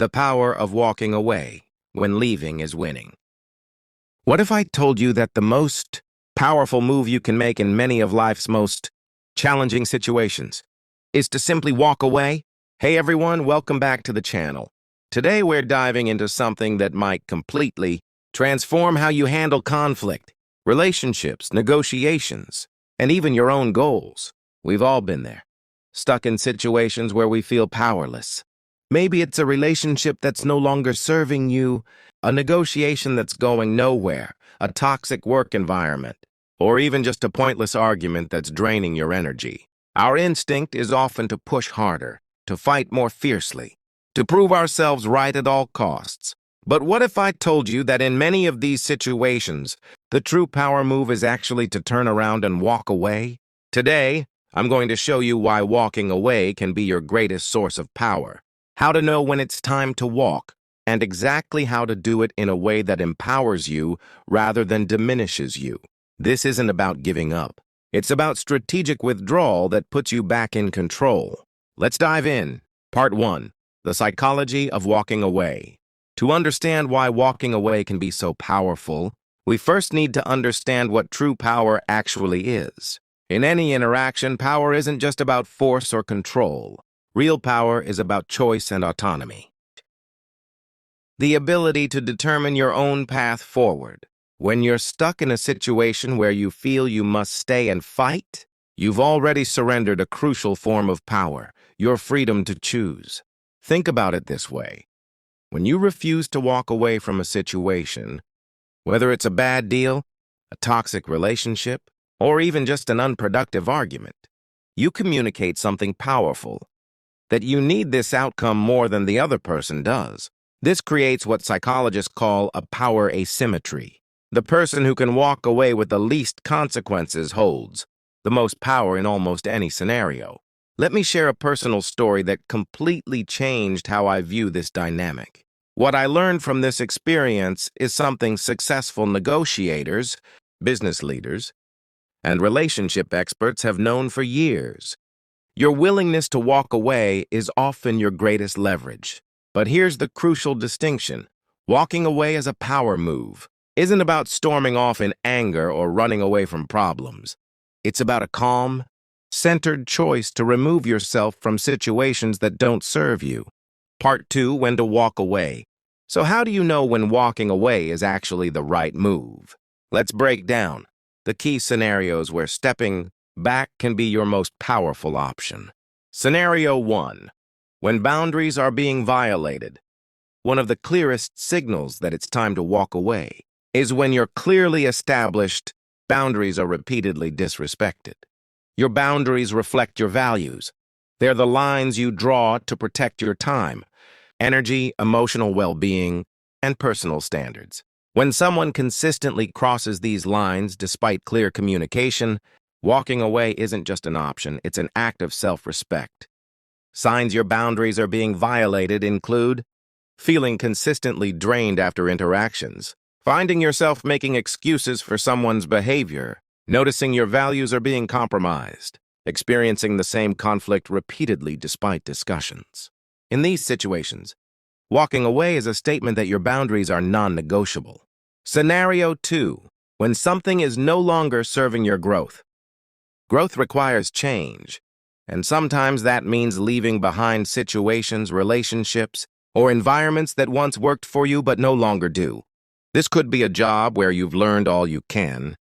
The power of walking away when leaving is winning. What if I told you that the most powerful move you can make in many of life's most challenging situations is to simply walk away? Hey everyone, welcome back to the channel. Today we're diving into something that might completely transform how you handle conflict, relationships, negotiations, and even your own goals. We've all been there, stuck in situations where we feel powerless. Maybe it's a relationship that's no longer serving you, a negotiation that's going nowhere, a toxic work environment, or even just a pointless argument that's draining your energy. Our instinct is often to push harder, to fight more fiercely, to prove ourselves right at all costs. But what if I told you that in many of these situations, the true power move is actually to turn around and walk away? Today, I'm going to show you why walking away can be your greatest source of power, how to know when it's time to walk, and exactly how to do it in a way that empowers you rather than diminishes you. This isn't about giving up. It's about strategic withdrawal that puts you back in control. Let's dive in. Part 1. The psychology of walking away. To understand why walking away can be so powerful, we first need to understand what true power actually is. In any interaction, power isn't just about force or control. Real power is about choice and autonomy. The ability to determine your own path forward. When you're stuck in a situation where you feel you must stay and fight, you've already surrendered a crucial form of power, your freedom to choose. Think about it this way. When you refuse to walk away from a situation, whether it's a bad deal, a toxic relationship, or even just an unproductive argument, you communicate something powerful, that you need this outcome more than the other person does. This creates what psychologists call a power asymmetry. The person who can walk away with the least consequences holds the most power in almost any scenario. Let me share a personal story that completely changed how I view this dynamic. What I learned from this experience is something successful negotiators, business leaders, and relationship experts have known for years. Your willingness to walk away is often your greatest leverage. But here's the crucial distinction. Walking away as a power move isn't about storming off in anger or running away from problems. It's about a calm, centered choice to remove yourself from situations that don't serve you. Part 2, when to walk away. So how do you know when walking away is actually the right move? Let's break down the key scenarios where stepping back can be your most powerful option. Scenario 1. When boundaries are being violated. One of the clearest signals that it's time to walk away is when your clearly established boundaries are repeatedly disrespected. Your boundaries reflect your values. They're the lines you draw to protect your time, energy, emotional well-being, and personal standards. When someone consistently crosses these lines despite clear communication, walking away isn't just an option, it's an act of self-respect. Signs your boundaries are being violated include feeling consistently drained after interactions, finding yourself making excuses for someone's behavior, noticing your values are being compromised, experiencing the same conflict repeatedly despite discussions. In these situations, walking away is a statement that your boundaries are non-negotiable. Scenario 2. When something is no longer serving your growth. Growth requires change, and sometimes that means leaving behind situations, relationships, or environments that once worked for you but no longer do. This could be a job where you've learned all you can,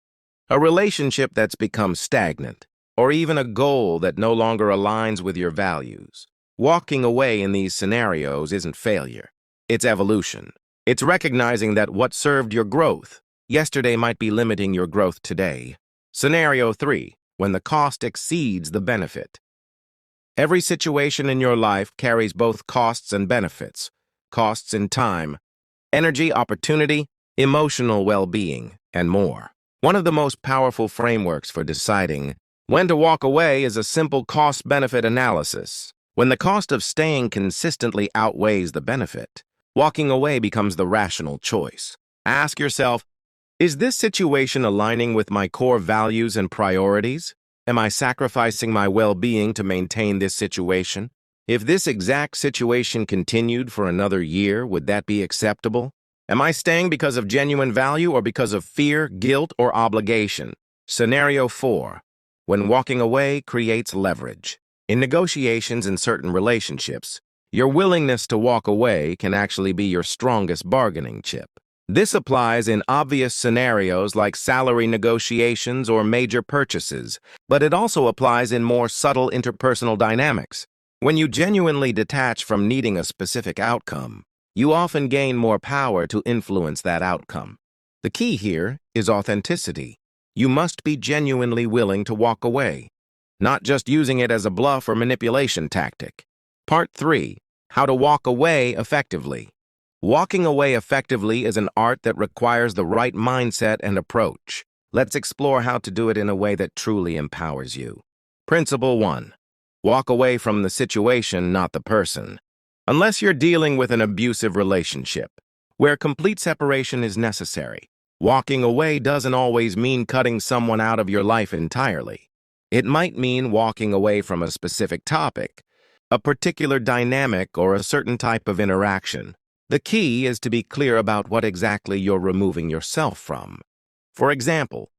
a relationship that's become stagnant, or even a goal that no longer aligns with your values. Walking away in these scenarios isn't failure. It's evolution. It's recognizing that what served your growth yesterday might be limiting your growth today. Scenario 3. When the cost exceeds the benefit. Every situation in your life carries both costs and benefits. Costs in time, energy, opportunity, emotional well-being, and more. One of the most powerful frameworks for deciding when to walk away is a simple cost-benefit analysis. When the cost of staying consistently outweighs the benefit, walking away becomes the rational choice. Ask yourself, is this situation aligning with my core values and priorities? Am I sacrificing my well-being to maintain this situation? If this exact situation continued for another year, would that be acceptable? Am I staying because of genuine value or because of fear, guilt, or obligation? Scenario 4. When walking away creates leverage. In negotiations in certain relationships, your willingness to walk away can actually be your strongest bargaining chip. This applies in obvious scenarios like salary negotiations or major purchases, but it also applies in more subtle interpersonal dynamics. When you genuinely detach from needing a specific outcome, you often gain more power to influence that outcome. The key here is authenticity. You must be genuinely willing to walk away, not just using it as a bluff or manipulation tactic. Part 3. How to walk away effectively. Walking away effectively is an art that requires the right mindset and approach. Let's explore how to do it in a way that truly empowers you. Principle 1. Walk away from the situation, not the person. Unless you're dealing with an abusive relationship, where complete separation is necessary, walking away doesn't always mean cutting someone out of your life entirely. It might mean walking away from a specific topic, a particular dynamic, or a certain type of interaction. The key is to be clear about what exactly you're removing yourself from. For example,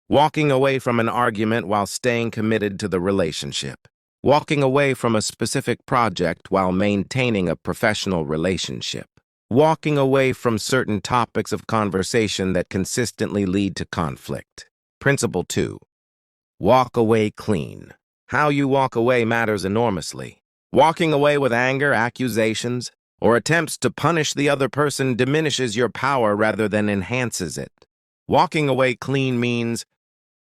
walking away from an argument while staying committed to the relationship. Walking away from a specific project while maintaining a professional relationship. Walking away from certain topics of conversation that consistently lead to conflict. Principle 2. Walk away clean. How you walk away matters enormously. Walking away with anger, accusations, or attempts to punish the other person diminishes your power rather than enhances it. Walking away clean means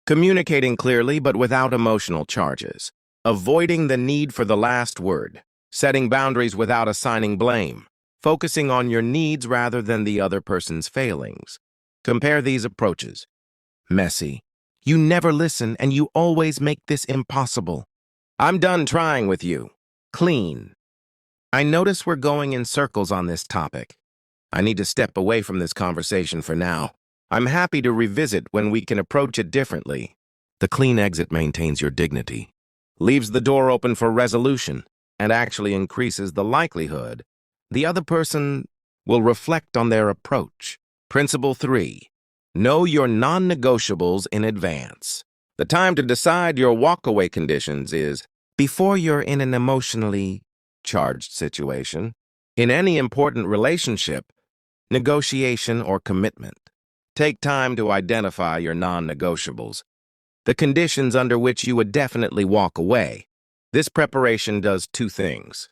communicating clearly but without emotional charges. Avoiding the need for the last word, setting boundaries without assigning blame, focusing on your needs rather than the other person's failings. Compare these approaches. Messy. You never listen and you always make this impossible. I'm done trying with you. Clean. I notice we're going in circles on this topic. I need to step away from this conversation for now. I'm happy to revisit when we can approach it differently. The clean exit maintains your dignity, leaves the door open for resolution, and actually increases the likelihood the other person will reflect on their approach. Principle 3. Know your non-negotiables in advance. The time to decide your walkaway conditions is before you're in an emotionally charged situation, in any important relationship, negotiation, or commitment. Take time to identify your non-negotiables, the conditions under which you would definitely walk away. This preparation does two things.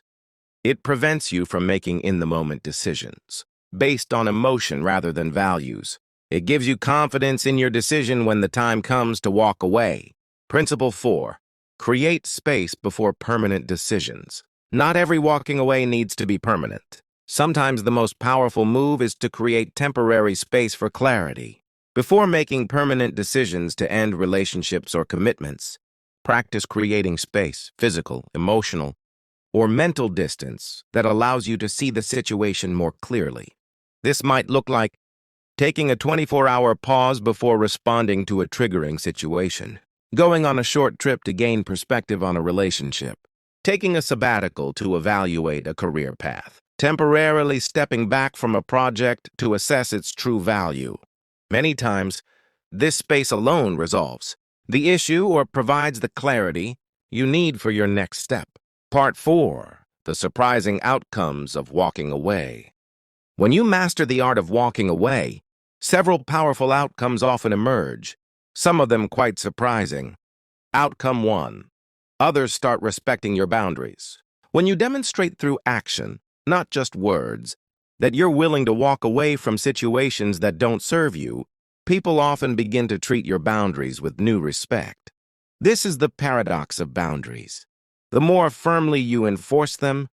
It prevents you from making in-the-moment decisions based on emotion rather than values. It gives you confidence in your decision when the time comes to walk away. Principle 4. Create space before permanent decisions. Not every walking away needs to be permanent. Sometimes the most powerful move is to create temporary space for clarity. Before making permanent decisions to end relationships or commitments, practice creating space, physical, emotional, or mental distance that allows you to see the situation more clearly. This might look like taking a 24-hour pause before responding to a triggering situation, going on a short trip to gain perspective on a relationship, taking a sabbatical to evaluate a career path, temporarily stepping back from a project to assess its true value. Many times, this space alone resolves the issue or provides the clarity you need for your next step. Part 4. The surprising outcomes of walking away. When you master the art of walking away, several powerful outcomes often emerge, some of them quite surprising. Outcome 1. Others start respecting your boundaries. When you demonstrate through action, not just words, that you're willing to walk away from situations that don't serve you, people often begin to treat your boundaries with new respect. This is the paradox of boundaries. The more firmly you enforce them,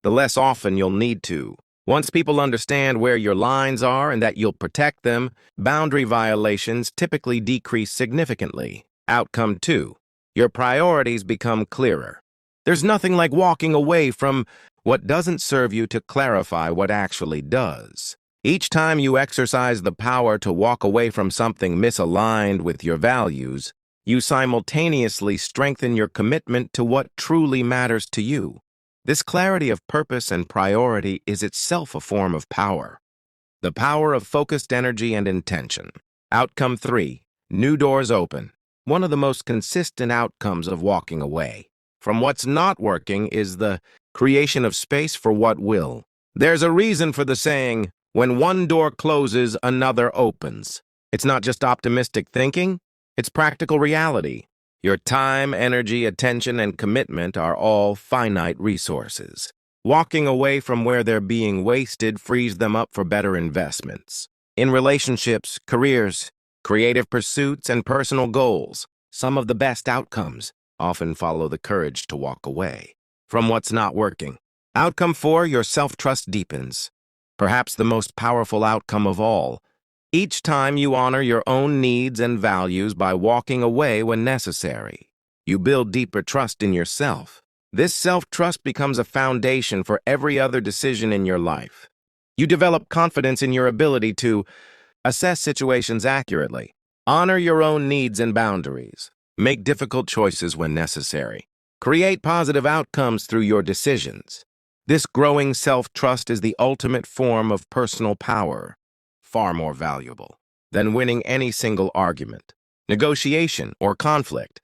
the less often you'll need to. Once people understand where your lines are and that you'll protect them, boundary violations typically decrease significantly. Outcome 2. Your priorities become clearer. There's nothing like walking away from what doesn't serve you to clarify what actually does. Each time you exercise the power to walk away from something misaligned with your values, you simultaneously strengthen your commitment to what truly matters to you. This clarity of purpose and priority is itself a form of power. The power of focused energy and intention. Outcome 3. New doors open. One of the most consistent outcomes of walking away from what's not working is the creation of space for what will. There's a reason for the saying, when one door closes, another opens. It's not just optimistic thinking, it's practical reality. Your time, energy, attention, and commitment are all finite resources. Walking away from where they're being wasted frees them up for better investments. In relationships, careers, creative pursuits, and personal goals, some of the best outcomes often follow the courage to walk away from what's not working. Outcome 4, your self-trust deepens. Perhaps the most powerful outcome of all. Each time you honor your own needs and values by walking away when necessary, you build deeper trust in yourself. This self-trust becomes a foundation for every other decision in your life. You develop confidence in your ability to assess situations accurately, honor your own needs and boundaries, make difficult choices when necessary, create positive outcomes through your decisions. This growing self-trust is the ultimate form of personal power, far more valuable than winning any single argument, negotiation, or conflict.